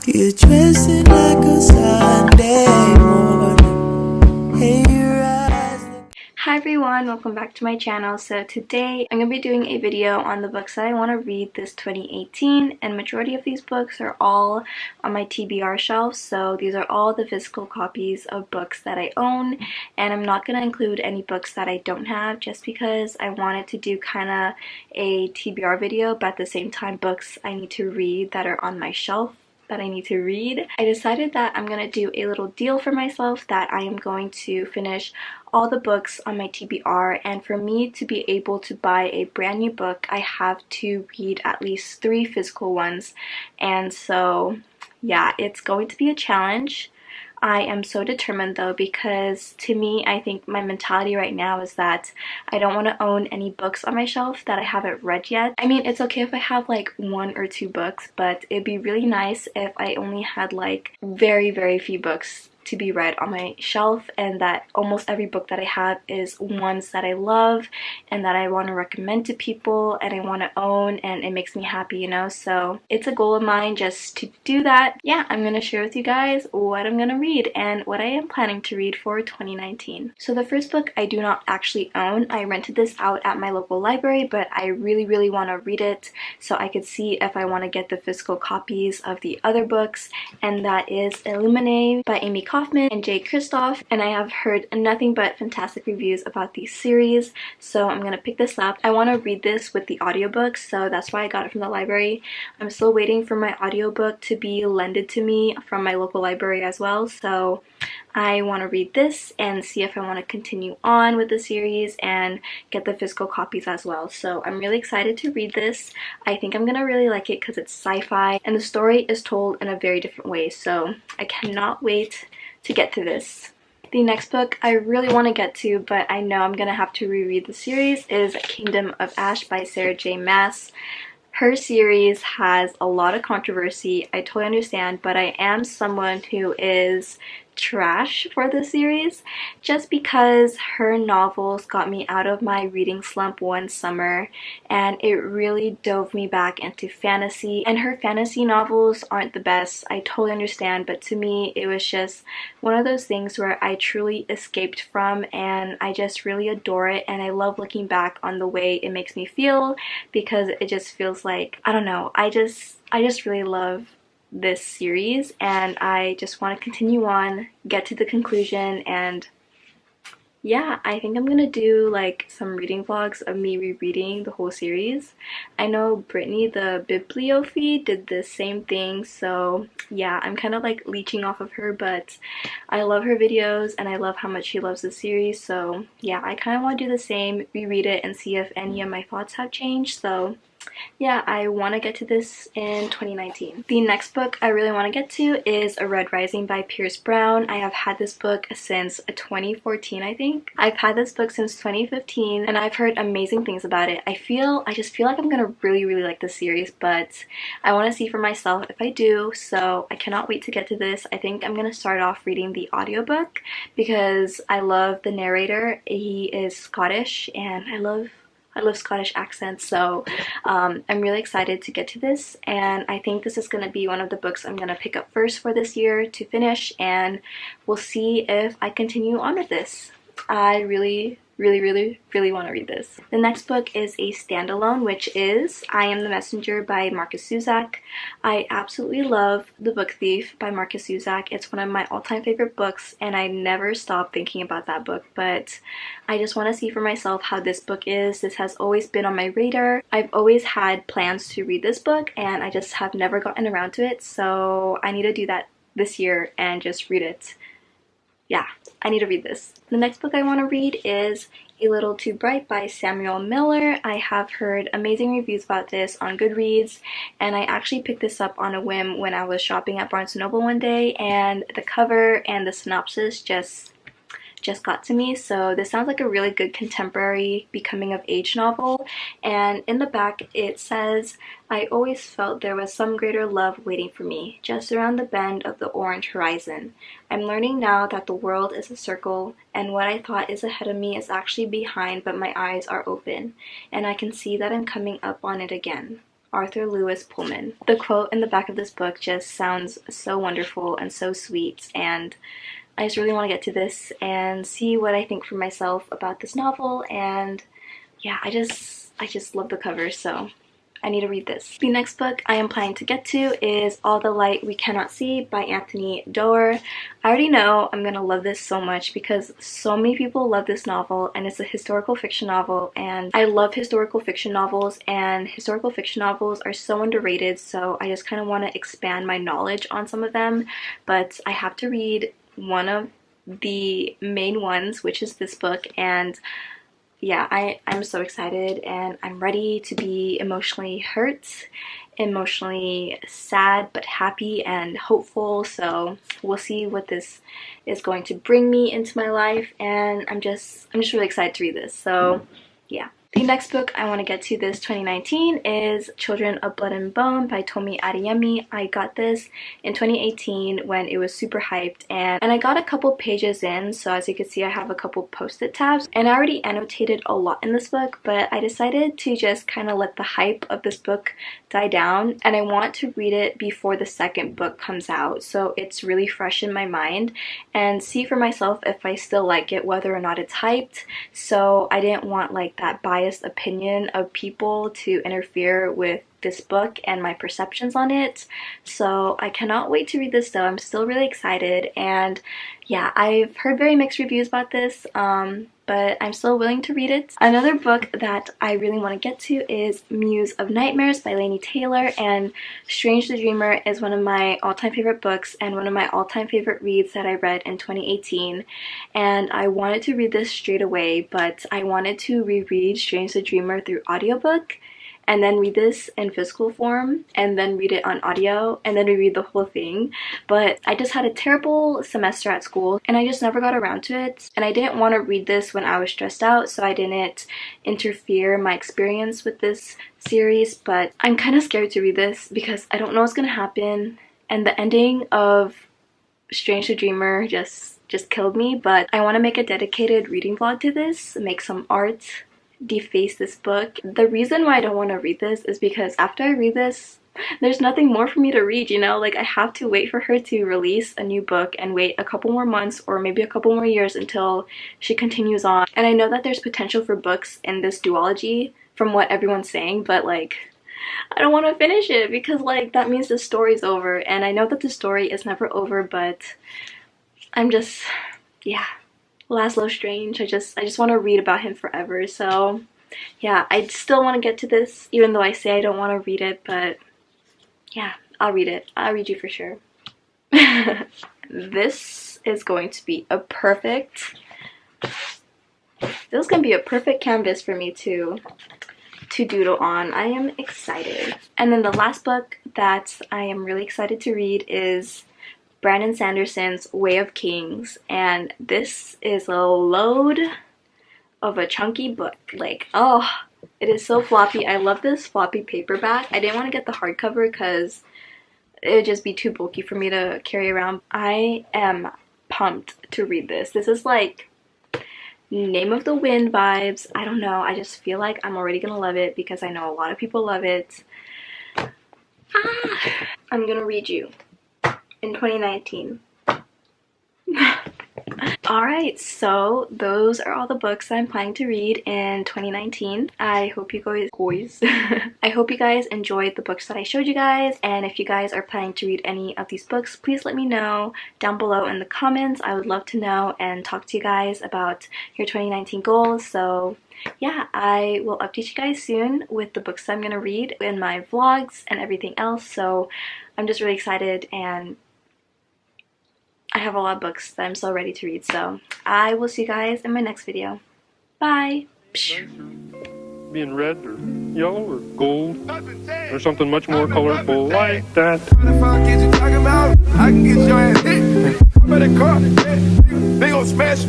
You're dressing like a Sunday morning. Hey, your eyes. Hi everyone, welcome back to my channel. So today I'm going to be doing a video on the books that I want to read this 2018, and majority of these books are all on my TBR shelf. So these are all the physical copies of books that I own, and I'm not going to include any books that I don't have just because I wanted to do kind of a TBR video, but at the same time books I need to read that are on my shelf that I need to read. I decided that I'm going to do a little deal for myself that I am going to finish all the books on my TBR, and for me to be able to buy a brand new book, I have to read at least 3 physical ones. And so yeah, it's going to be a challenge. I am so determined though, because to me, I think my mentality right now is that I don't want to own any books on my shelf that I haven't read yet. I mean, it's okay if I have like 1 or 2 books, but it'd be really nice if I only had like very few books to be read on my shelf, and that almost every book that I have is ones that I love and that I want to recommend to people and I want to own, and it makes me happy, you know. So it's a goal of mine just to do that. Yeah, I'm gonna share with you guys what I'm gonna read and what I am planning to read for 2019. So the first book I do not actually own. I rented this out at my local library, but I really want to read it so I could see if I want to get the physical copies of the other books, and that is Illuminae by Amy Kaufman and Jay Kristoff, and I have heard nothing but fantastic reviews about these series, so I'm gonna pick this up. I want to read this with the audiobook, so that's why I got it from the library. I'm still waiting for my audiobook to be lended to me from my local library as well, so I want to read this and see if I want to continue on with the series and get the physical copies as well. So I'm really excited to read this. I think I'm gonna really like it because it's sci-fi and the story is told in a very different way, so I cannot wait to get to this. The next book I really want to get to, but I know I'm gonna have to reread the series, is Kingdom of Ash by Sarah J. Maas. Her series has a lot of controversy, I totally understand, but I am someone who is trash for the series just because her novels got me out of my reading slump one summer, and it really dove me back into fantasy, and her fantasy novels aren't the best, I totally understand, but to me it was just one of those things where I truly escaped from, and I just really adore it, and I love looking back on the way it makes me feel, because it just feels like, I don't know, I just really love this series, and I just want to continue on, get to the conclusion, and yeah, I think I'm gonna do like some reading vlogs of me rereading the whole series. I know Brittany the Bibliophy did the same thing, so yeah, I'm kind of like leeching off of her, but I love her videos and I love how much she loves the series, so yeah, I kind of want to do the same, reread it and see if any of my thoughts have changed. So yeah, I want to get to this in 2019. The next book I really want to get to is A Red Rising by Pierce Brown. I have had this book since 2014, I think. I've had this book since 2015, and I've heard amazing things about it. I just feel like I'm gonna really like this series, but I want to see for myself if I do, so I cannot wait to get to this. I think I'm gonna start off reading the audiobook because I love the narrator. He is Scottish, and I love Scottish accents, so I'm really excited to get to this, and I think this is going to be one of the books I'm going to pick up first for this year to finish, and we'll see if I continue on with this. I really want to read this. The next book is a standalone, which is I Am the Messenger by Marcus Zusak. I absolutely love The Book Thief by Marcus Zusak. It's one of my all-time favorite books, and I never stop thinking about that book, but I just want to see for myself how this book is. This has always been on my radar. I've always had plans to read this book, and I just have never gotten around to it, so I need to do that this year and just read it. Yeah, I need to read this. The next book I want to read is A Little Too Bright by Samuel Miller. I have heard amazing reviews about this on Goodreads, and I actually picked this up on a whim when I was shopping at Barnes & Noble one day, and the cover and the synopsis just got to me. So this sounds like a really good contemporary becoming of age novel, and in the back it says, I always felt there was some greater love waiting for me, just around the bend of the orange horizon. I'm learning now that the world is a circle, and what I thought is ahead of me is actually behind, but my eyes are open, and I can see that I'm coming up on it again. Arthur Lewis Pullman. The quote in the back of this book just sounds so wonderful and so sweet, and I just really want to get to this and see what I think for myself about this novel. And yeah, I just love the cover, so I need to read this. The next book I am planning to get to is All the Light We Cannot See by Anthony Doerr. I already know I'm gonna love this so much because so many people love this novel, and it's a historical fiction novel, and I love historical fiction novels, and historical fiction novels are so underrated, so I just kind of want to expand my knowledge on some of them. But I have to read one of the main ones, which is this book, and yeah, I'm so excited, and I'm ready to be emotionally hurt, emotionally sad, but happy and hopeful. So we'll see what this is going to bring me into my life, and I'm just really excited to read this. So yeah. The next book I want to get to this 2019 is Children of Blood and Bone by Tomi Adeyemi. I got this in 2018 when it was super hyped, and I got a couple pages in, so as you can see I have a couple post-it tabs, and I already annotated a lot in this book, but I decided to just kind of let the hype of this book die down, and I want to read it before the second book comes out, so it's really fresh in my mind, and see for myself if I still like it, whether or not it's hyped. So I didn't want like that biased opinion of people to interfere with this book and my perceptions on it. So I cannot wait to read this though. I'm still really excited, and yeah, I've heard very mixed reviews about this, but I'm still willing to read it. Another book that I really want to get to is Muse of Nightmares by Laini Taylor, and Strange the Dreamer is one of my all-time favorite books and one of my all-time favorite reads that I read in 2018, and I wanted to read this straight away, but I wanted to reread Strange the Dreamer through audiobook, and then read this in physical form, and then read it on audio, and then reread the whole thing. But I just had a terrible semester at school, and I just never got around to it, and I didn't want to read this when I was stressed out, so I didn't interfere my experience with this series. But I'm kind of scared to read this because I don't know what's gonna happen, and the ending of Strange the Dreamer just killed me. But I want to make a dedicated reading vlog to this, make some art, deface this book. The reason why I don't want to read this is because after I read this, there's nothing more for me to read, you know? Like, I have to wait for her to release a new book and wait a couple more months or maybe a couple more years until she continues on. And I know that there's potential for books in this duology from what everyone's saying, but like, I don't want to finish it because like that means the story's over, and I know that the story is never over, but I'm just, yeah. Laszlo Strange, I just want to read about him forever. So yeah, I still want to get to this even though I say I don't want to read it, but yeah, I'll read it. I'll read you for sure. This is going to be a perfect canvas for me to doodle on. I am excited. And then the last book that I am really excited to read is Brandon Sanderson's Way of Kings, and this is a load of a chunky book. Like, oh, it is so floppy. I love this floppy paperback. I didn't want to get the hardcover because it would just be too bulky for me to carry around. I am pumped to read this. This is like Name of the Wind vibes. I don't know, I just feel like I'm already gonna love it because I know a lot of people love it. I'm gonna read you in 2019. Alright, so those are all the books I'm planning to read in 2019. I hope you guys I hope you guys enjoyed the books that I showed you guys, and if you guys are planning to read any of these books, please let me know down below in the comments. I would love to know and talk to you guys about your 2019 goals. So yeah, I will update you guys soon with the books I'm gonna read in my vlogs and everything else. So I'm just really excited, and I have a lot of books that I'm so ready to read. So I will see you guys in my next video. Bye! Being red or yellow or gold or something much more colorful like that. What the fuck is you talking about? I can get your ass hit. Better car. They gon' smash.